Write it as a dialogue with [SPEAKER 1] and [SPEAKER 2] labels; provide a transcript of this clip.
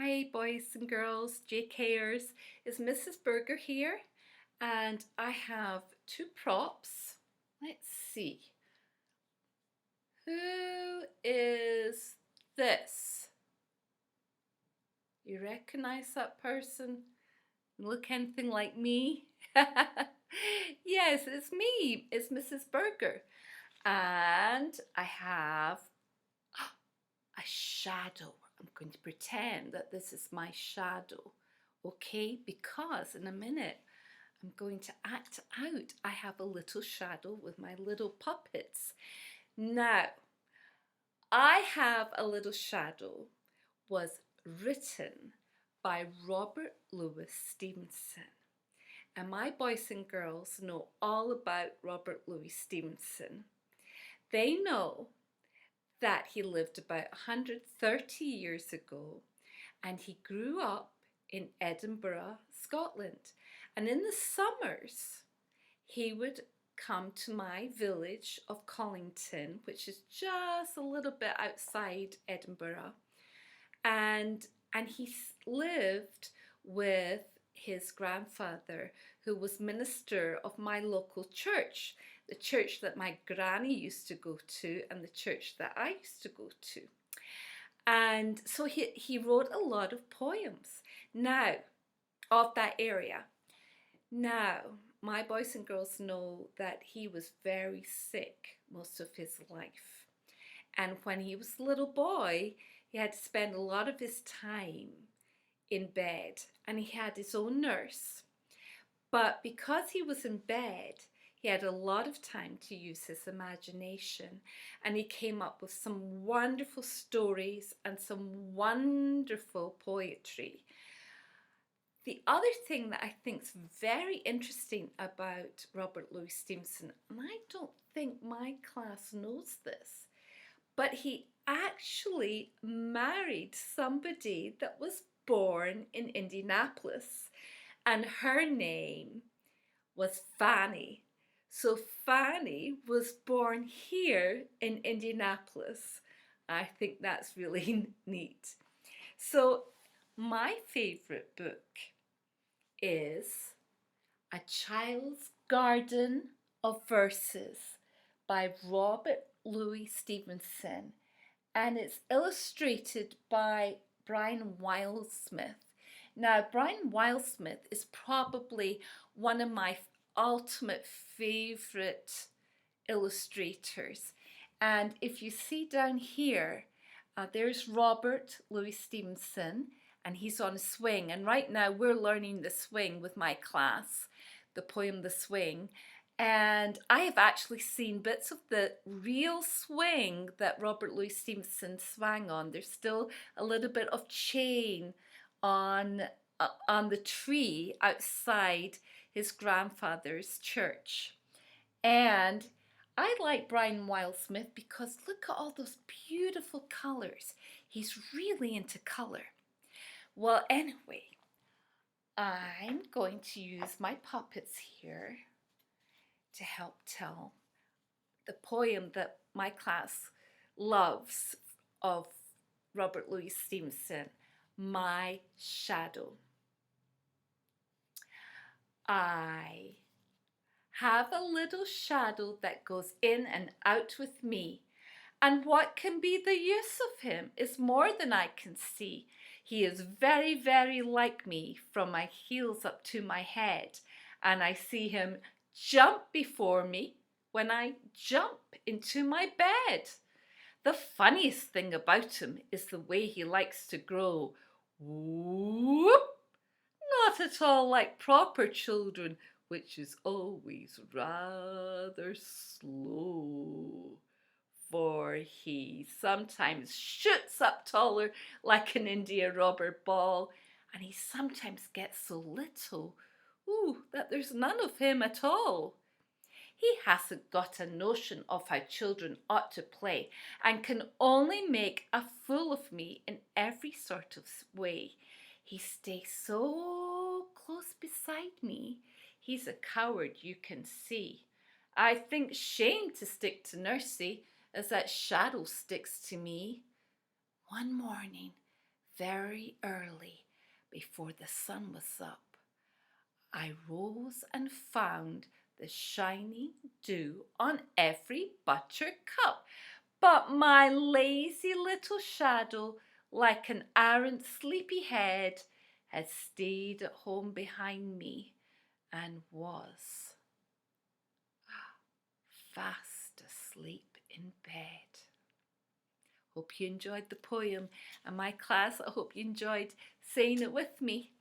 [SPEAKER 1] Hi boys and girls, JKers, it's Mrs. Boerger here and I have two props. Let's see. Who is this? You recognize that person? Look anything like me? Yes, it's me. It's Mrs. Boerger. And I have a shadow. I'm going to pretend that this is my shadow, okay? Because in a minute, I'm going to act out. I have a little shadow with my little puppets. Now, I have a little shadow was written by Robert Louis Stevenson. And my boys and girls know all about Robert Louis Stevenson. They know that he lived about 130 years ago and he grew up in Edinburgh, Scotland. And in the summers, he would come to my village of Collington, which is just a little bit outside Edinburgh. And he lived with his grandfather, who was minister of my local church, the church that my granny used to go to and the church that I used to go to. And so he wrote a lot of poems now of that area. Now, my boys and girls know that he was very sick most of his life. And when he was a little boy, he had to spend a lot of his time in bed and he had his own nurse. But because he was in bed, he had a lot of time to use his imagination and he came up with some wonderful stories and some wonderful poetry. The other thing that I think is very interesting about Robert Louis Stevenson, and I don't think my class knows this, but he actually married somebody that was born in Indianapolis, and her name was Fanny. So Fanny was born here in Indianapolis. I think that's really neat. So my favorite book is A Child's Garden of Verses by Robert Louis Stevenson, and it's illustrated by Brian Wildsmith. Now, Brian Wildsmith is probably one of my ultimate favorite illustrators. And if you see down here, there's Robert Louis Stevenson, and he's on a swing. And right now we're learning the swing with my class, the poem The Swing. And I have actually seen bits of the real swing that Robert Louis Stevenson swung on. There's still a little bit of chain on the tree outside his grandfather's church. And I like Brian Wildsmith because look at all those beautiful colors. He's really into color. Well, anyway, I'm going to use my puppets here to help tell the poem that my class loves of Robert Louis Stevenson, My Shadow. I have a little shadow that goes in and out with me, and what can be the use of him is more than I can see. He is very, very like me from my heels up to my head, and I see him jump before me when I jump into my bed. The funniest thing about him is the way he likes to grow. Whoop! Not at all like proper children, which is always rather slow. For he sometimes shoots up taller like an India rubber ball, and he sometimes gets so little, that there's none of him at all. He hasn't got a notion of how children ought to play, and can only make a fool of me in every sort of way. He stays so close beside me, he's a coward, you can see. I think shame to stick to nursie, as that shadow sticks to me. One morning, very early, before the sun was up, I rose and found the shiny dew on every buttercup. But my lazy little shadow, like an arrant sleepyhead, had stayed at home behind me and was fast asleep in bed. Hope you enjoyed the poem, and my class, I hope you enjoyed saying it with me.